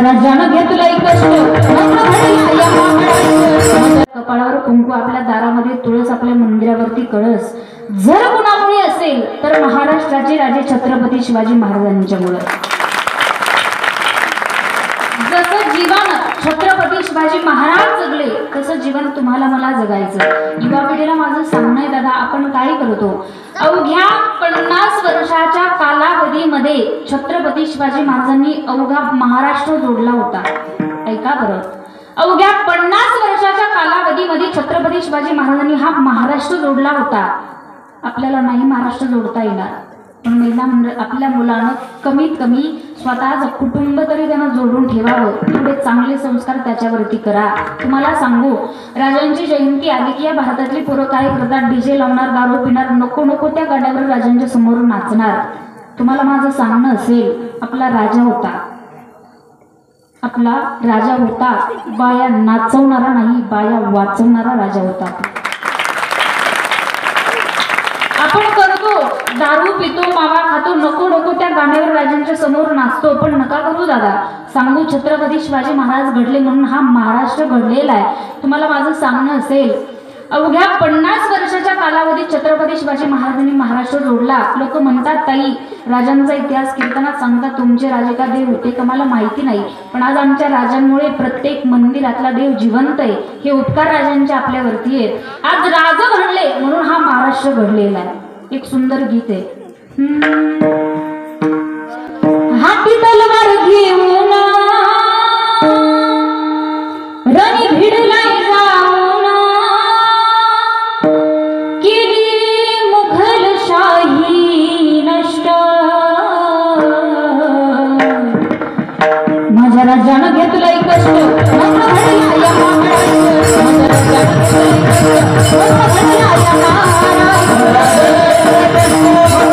राजानं घेतलंय कष्ट कपाळावर कुंकू, आपल्या दारामध्ये तुळस, आपल्या मंदिरावरती कळस जर कुणामुळे असेल तर महाराष्ट्राचे राजे छत्रपती शिवाजी महाराजांच्यामुळे। जसं जीवन छत्रपती शिवाजी महाराज जगले तसं जीवन तुम्हाला मला जगायचं। युवा पिढीला माझं सांगणं आहे दादा, आपण काय करतो, अवघ्या 50 वर्षाच्या कालावधीमध्ये छत्रपती शिवाजी महाराजांनी अवघा महाराष्ट्र जोडला होता। ऐका बरं, अवघ्या 50 वर्षाच्या कालावधीमध्ये छत्रपती शिवाजी महाराजांनी हा महाराष्ट्र जोडला होता। आपल्याला नाही महाराष्ट्र जोडता येणार, पण महिला मंडळ आपल्या मुलांना कमीत कमी स्वतःच कुटुंब तरी त्यांना जोडून ठेवावं, थोडे चांगले संस्कार त्याच्यावरती करा। तुम्हाला सांगू, राजांची जयंती आली की या भारतातली पोरं काय करतात, डीजे लावणार, दारू पिणार, नको नको त्या गाड्यावर राजांच्या समोर नाचणार। तुम्हाला माझं सांगणं असेल, आपला राजा होता, आपला राजा होता, बाया नाचवणारा नाही, बाया वाचवणारा राजा होता। आपण करतो, दारू पितो, मावा खातो, नको नको त्या गाण्यावर राजांच्या समोर नाचतो, पण नका करू दादा। सांगू, छत्रपती शिवाजी महाराज घडले म्हणून हा महाराष्ट्र घडलेला आहे। तुम्हाला माझं सांगणं असेल, अवघ्या 50 वर्षाच्या कालावधीत छत्रपती शिवाजी महाराजांनी महाराष्ट्र जोडला। लोक म्हणतात ताई, राजांचा इतिहास कीर्तनात सांगतात तुमचे राजे का देव होते का मला माहिती नाही, पण आज आमच्या राजांमुळे प्रत्येक मंदिरातला देव जिवंत आहे। हे उपकार राजांच्या आपल्यावरती आहेत। आज राजा घडले म्हणून हा महाराष्ट्र घडलेला आहे। एक सुंदर गीत आहे, हाती तलवार घेऊन रणी भिडलाय जाऊन, केली मुघलशाही नष्ट, माझ्या राजानं घेतलंय कष्ट, माझ्या राजानं घेतलंय कष्ट,